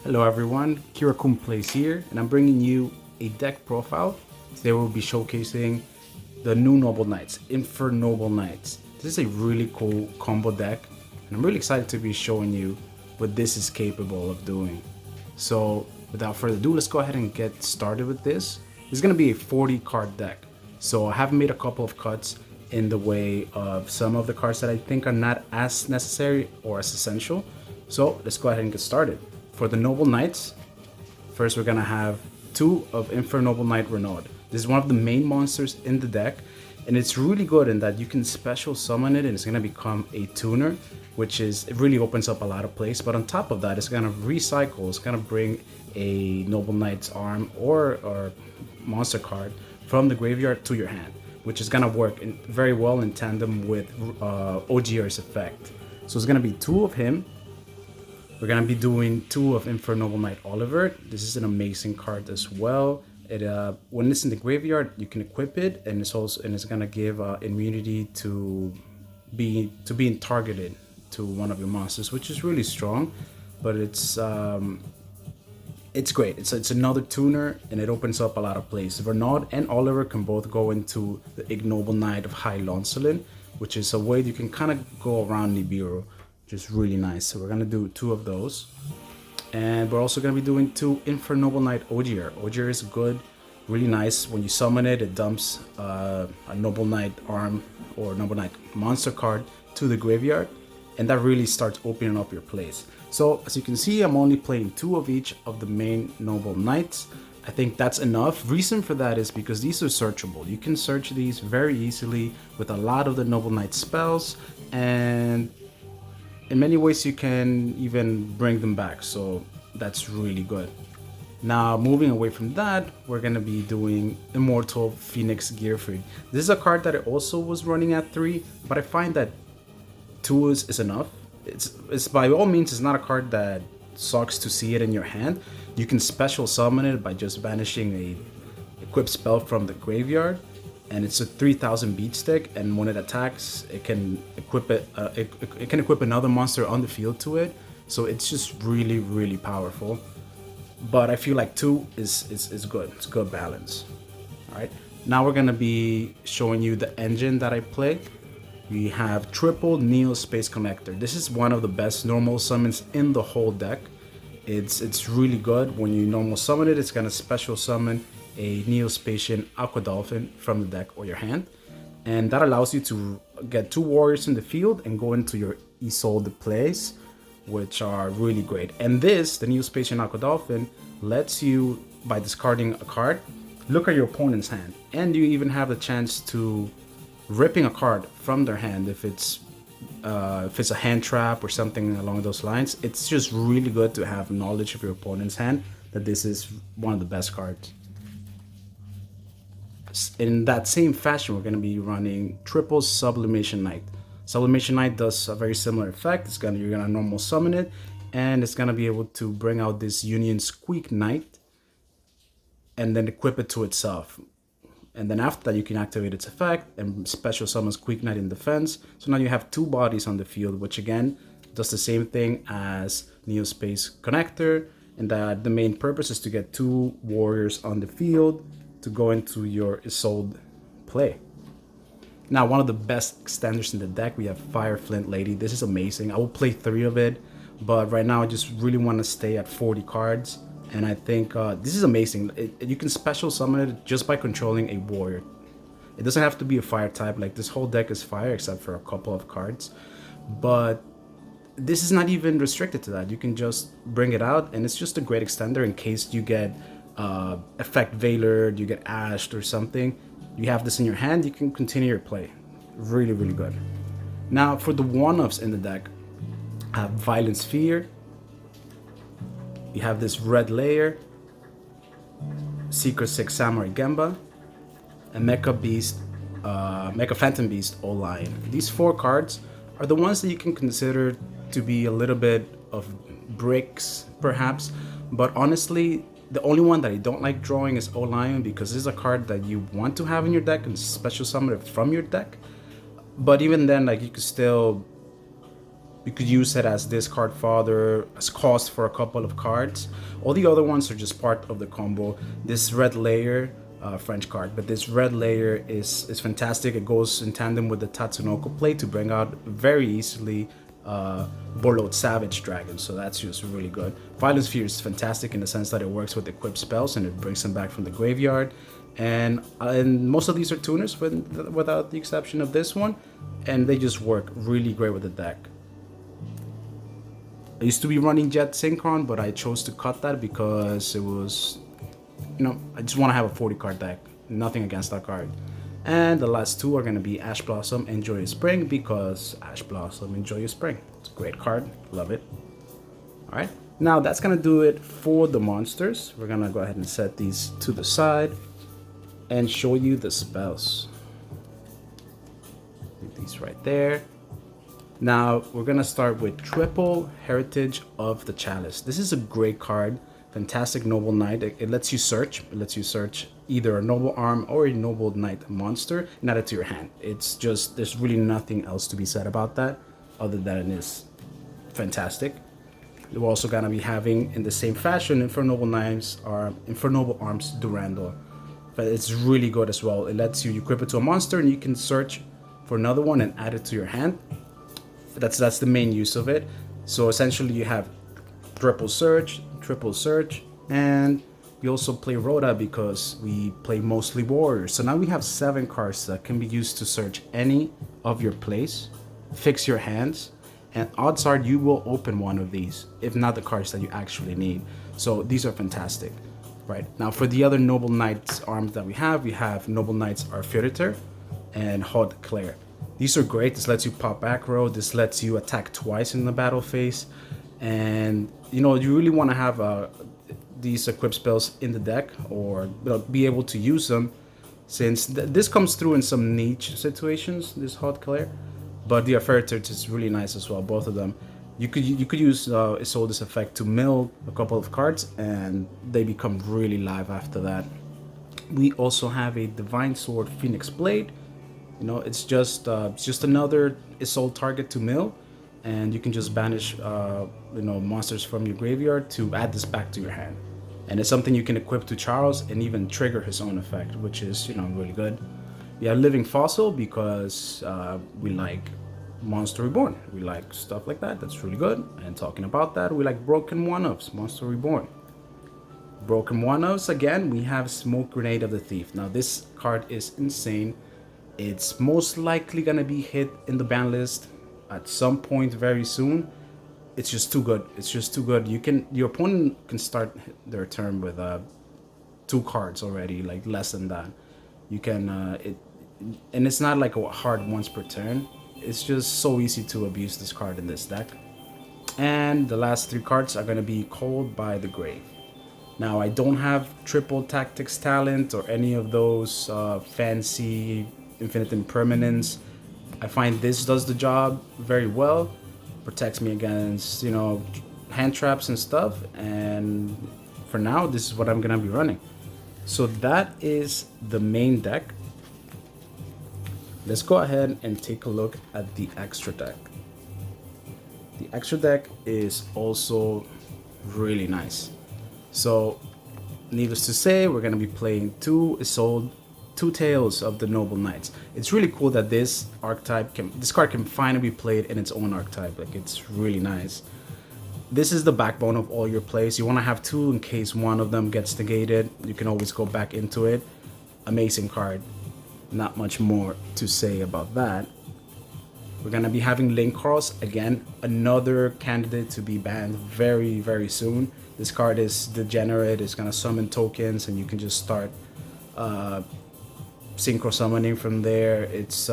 Hello everyone, KiraKunPlays here, and I'm bringing you a deck profile. Today we'll be showcasing the new Noble Knights, Infernoble Knights. This is a really cool combo deck, and I'm really excited to be showing you what this is capable of doing. So without further ado, let's go ahead and get started with this. This is going to be a 40 card deck, so I have made a couple of cuts in the way of some of the cards that I think are not as necessary or as essential. So let's go ahead and get started. For the Noble Knights, first we're gonna have two of Infernoble Knight Renaud. This is one of the main monsters in the deck, and it's really good in that you can special summon it and it's gonna become a tuner, which is, it really opens up a lot of plays. But on top of that, it's gonna recycle, it's gonna bring a Noble Knight's arm or monster card from the graveyard to your hand, which is gonna work very well in tandem with OGR's effect. So it's gonna be two of him. We're gonna be doing two of Infernoble Knight Oliver. This is an amazing card as well. When it's in the graveyard, you can equip it, and it's gonna give immunity to being targeted to one of your monsters, which is really strong. But it's great. It's another tuner, and it opens up a lot of plays. Renaud and Oliver can both go into the Ignoble Knight of High Loncelin, which is a way you can kind of go around Nibiru. Just really nice. So we're gonna do two of those, and we're also gonna be doing two Infernoble Knight OGR. OGR is good, really nice. When you summon it, it dumps a Noble Knight arm or Noble Knight monster card to the graveyard, and that really starts opening up your plays. So as you can see, I'm only playing two of each of the main Noble Knights. I think that's enough. Reason for that is because these are searchable. You can search these very easily with a lot of the Noble Knight spells, and in many ways you can even bring them back, so that's really good. Now moving away from that, we're gonna be doing Immortal Phoenix Gearfried. This is a card that I also was running at 3, but I find that 2 is enough. It's by all means, it's not a card that sucks to see it in your hand. You can special summon it by just banishing a equipped spell from the graveyard, and it's a 3000 beat stick, and when it attacks, it can equip it can equip another monster on the field to it. So it's just really powerful. But I feel like 2 is good. It's good balance. All right, now we're gonna be showing you the engine that I play. We have triple Neo Space Connector. This is one of the best normal summons in the whole deck. It's really good. When you normal summon it, it's gonna special summon a Neospatian Aqua Dolphin from the deck or your hand, and that allows you to get 2 warriors in the field and go into your Isolde plays, which are really great. And this, the Neospatian Aqua Dolphin, lets you, by discarding a card, look at your opponent's hand, and you even have the chance to ripping a card from their hand if it's a hand trap or something along those lines. It's just really good to have knowledge of your opponent's hand, that this is one of the best cards. In that same fashion, we're going to be running triple Sublimation Knight. Sublimation Knight does a very similar effect. You're gonna normal summon it, and it's gonna be able to bring out this Union Squeak Knight, and then equip it to itself. And then after that, you can activate its effect and special summon Squeak Knight in defense. So now you have 2 bodies on the field, which again does the same thing as Neo Space Connector, and that the main purpose is to get 2 warriors on the field to go into your Isolde play. Now, one of the best extenders in the deck, we have Fire Flint Lady. This is amazing. I will play 3 of it, but right now I just really want to stay at 40 cards, and I think this is amazing. You can special summon it just by controlling a warrior. It doesn't have to be a fire type. Like, this whole deck is fire except for a couple of cards, but this is not even restricted to that. You can just bring it out, and it's just a great extender in case you get effect Veiler, you get ashed or something. You have this in your hand, you can continue your play. Really good. Now for the one-offs in the deck, I have Violent Sphere, you have this Red Layer, Secret 6 Samurai Gemba, and Mecha Phantom Beast O-Lion. These 4 cards are the ones that you can consider to be a little bit of bricks perhaps, but honestly, the only one that I don't like drawing is O-Lion, because this is a card that you want to have in your deck and special summon it from your deck. But even then, like, you could still You could use it as discard fodder, as cost for a couple of cards. All the other ones are just part of the combo. This red layer, French card, but this red layer is fantastic. It goes in tandem with the Tatsunoko play to bring out very easily Borlode Savage Dragon, so that's just really good. Violence Sphere is fantastic in the sense that it works with equipped spells and it brings them back from the graveyard. And most of these are tuners without the exception of this one, and they just work really great with the deck. I used to be running Jet Synchron, but I chose to cut that because it was, I just want to have a 40 card deck. Nothing against that card. And the last two are going to be Ash Blossom and Joyous Spring, because Ash Blossom and Joyous Spring. It's a great card. Love it. Alright, now that's going to do it for the monsters. We're going to go ahead and set these to the side and show you the spells. Leave these right there. Now we're going to start with Triple Heritage of the Chalice. This is a great card. Fantastic Noble Knight. It lets you search. It lets you search either a Noble Arm or a Noble Knight monster and add it to your hand. It's just, there's really nothing else to be said about that other than it's fantastic. We're also gonna be having, in the same fashion, Infernoble Arms Durandal. But it's really good as well. It lets you equip it to a monster and you can search for another one and add it to your hand. That's the main use of it. So essentially you have triple search, and we also play Rhoda because we play mostly warriors. So now we have 7 cards that can be used to search any of your plays, fix your hands, and odds are you will open one of these, if not the cards that you actually need. So these are fantastic. Right, now for the other Noble Knights arms that we have Noble Knights Arthuritor and Haute Claire. These are great. This lets you pop back row. This lets you attack twice in the battle phase. And you really want to have these equipped spells in the deck, or be able to use them, since this comes through in some niche situations, this Haute Claire. But the Arthuritor is really nice as well, both of them. You could use Isolde's effect to mill a couple of cards and they become really live after that. We also have a Divine Sword Phoenix Blade. It's just another Isolde target to mill, and you can just banish monsters from your graveyard to add this back to your hand. And it's something you can equip to Charles and even trigger his own effect, which is really good. We have Living Fossil because we like Monster Reborn. We like stuff like that. That's really good. And talking about that, we like Broken One-Ups, Monster Reborn. Broken One-Ups, again, we have Smoke Grenade of the Thief. Now this card is insane. It's most likely gonna be hit in the ban list at some point very soon. It's just too good. It's just too good. Your opponent can start their turn with 2 cards already, like less than that. You can and it's not like a hard once per turn. It's just so easy to abuse this card in this deck. And the last 3 cards are gonna be Called by the Grave. Now I don't have triple tactics talent or any of those fancy infinite impermanence. I find this does the job very well. Protects me against hand traps and stuff, and for now this is what I'm gonna be running. So that is the main deck. Let's go ahead and take a look at the extra deck. The extra deck is also really nice. So needless to say, we're gonna be playing 2 Isolde, 2 Tales of the Noble Knights. It's really cool that this card can finally be played in its own archetype. Like, it's really nice. This is the backbone of all your plays. You want to have 2 in case one of them gets negated. You can always go back into it. Amazing card. Not much more to say about that. We're gonna be having Link Cross again, another candidate to be banned very, very soon. This card is degenerate. It's gonna summon tokens, and you can just start synchro summoning from there. It's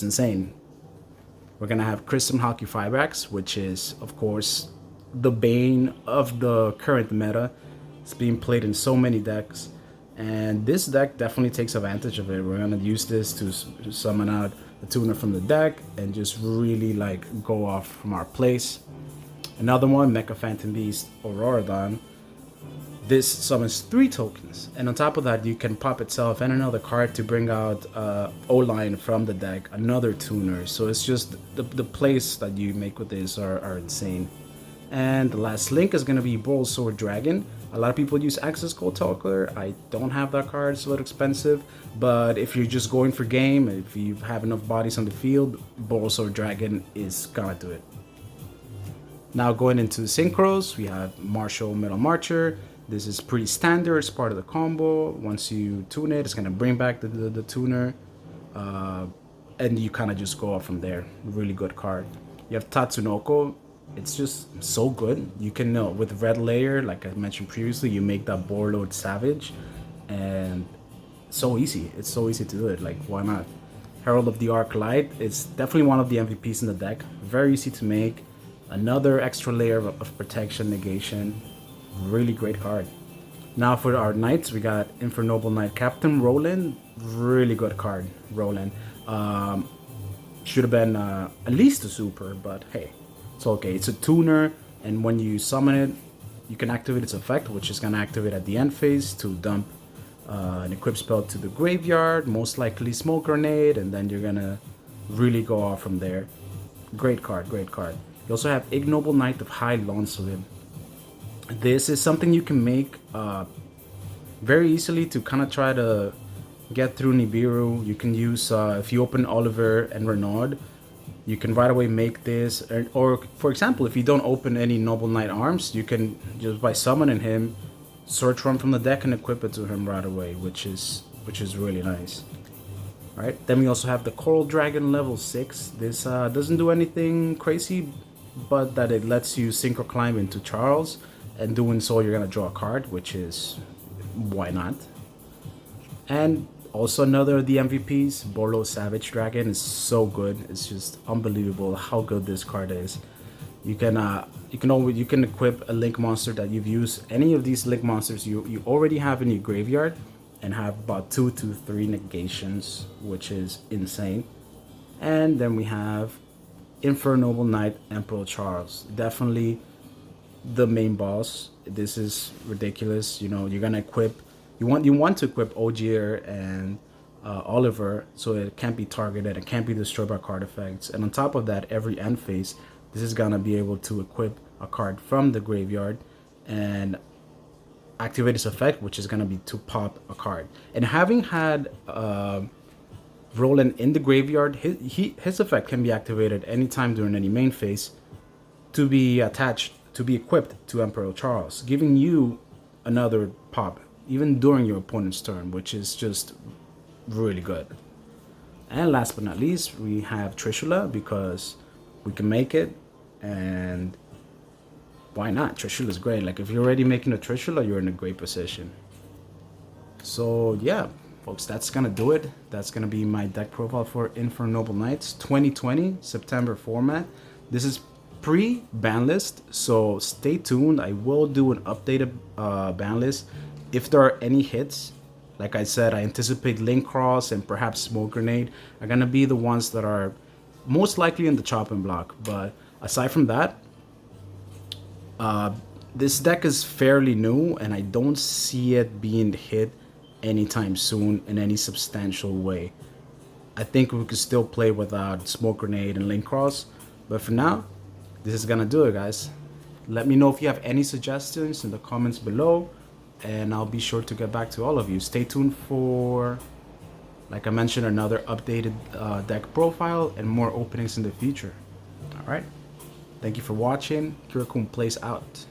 insane. We're gonna have Crimson Hockey Firebrax, which is of course the bane of the current meta. It's being played in so many decks, and this deck definitely takes advantage of it. We're gonna use this to summon out a tuner from the deck and just really like go off from our place. Another one, Mecha Phantom Beast Auroradon. This summons 3 tokens, and on top of that, you can pop itself and another card to bring out O-Line from the deck, another tuner. So it's just the plays that you make with this are insane. And the last link is going to be Boral Sword Dragon. A lot of people use Access Gold Talker. I don't have that card, it's a little expensive. But if you're just going for game, if you have enough bodies on the field, Boral Sword Dragon is gonna do it. Now going into the synchros, we have Martial Metal Marcher. This is pretty standard, it's part of the combo. Once you tune it, it's gonna bring back the tuner. And you kind of just go off from there. Really good card. You have Tatsunoko. It's just so good. You can know with red layer, like I mentioned previously, you make that Boarlord Savage, and so easy. It's so easy to do it. Like, why not? Herald of the Arc Light. It's definitely one of the MVPs in the deck. Very easy to make. Another extra layer of protection, negation. Really great card. Now for our knights, we got Infernoble Knight Captain Roland. Really good card, Roland. Should have been at least a super, but hey. It's okay. It's a tuner, and when you summon it, you can activate its effect, which is going to activate at the end phase to dump an equip spell to the graveyard, most likely Smoke Grenade, and then you're going to really go off from there. Great card, great card. You also have Ignoble Knight of High Launcelin. This is something you can make very easily to kind of try to get through Nibiru. You can use, if you open Oliver and Renaud, you can right away make this, or for example, if you don't open any Noble Knight arms, you can just by summoning him, search one from the deck and equip it to him right away, which is really nice. All right, then we also have the Coral Dragon level 6. This doesn't do anything crazy, but that it lets you synchro climb into Charles, and doing so you're gonna draw a card, which is why not. And also another of the MVPs, Borlo Savage Dragon, is so good. It's just unbelievable how good this card is. You can equip a link monster that you've used. Any of these link monsters you already have in your graveyard, and have about 2 to 3 negations, which is insane. And then we have Infernoble Knight Emperor Charles. Definitely the main boss. This is ridiculous. You know, you're gonna equip. You want to equip Ogier and Oliver, so it can't be targeted, it can't be destroyed by card effects. And on top of that, every end phase, this is gonna be able to equip a card from the graveyard and activate its effect, which is gonna be to pop a card. And having had Roland in the graveyard, his effect can be activated anytime during any main phase to be attached, to be equipped to Emperor Charles, giving you another pop even during your opponent's turn, which is just really good. And last but not least, we have Trishula, because we can make it, and why not? Trishula is great. Like, if you're already making a Trishula, you're in a great position. So yeah, folks, that's gonna do it. That's gonna be my deck profile for Infernoble Knights 2020 September format. This is pre-ban list, so stay tuned. I will do an updated ban list. If there are any hits, like I said, I anticipate Link Cross and perhaps Smoke Grenade are gonna be the ones that are most likely in the chopping block. But aside from that, this deck is fairly new, and I don't see it being hit anytime soon in any substantial way. I think we could still play without Smoke Grenade and Link Cross, but for now, this is gonna do it, guys. Let me know if you have any suggestions in the comments below, and I'll be sure to get back to all of you. Stay tuned for, like I mentioned, another updated deck profile and more openings in the future. All right. Thank you for watching. KiraKunPlays out.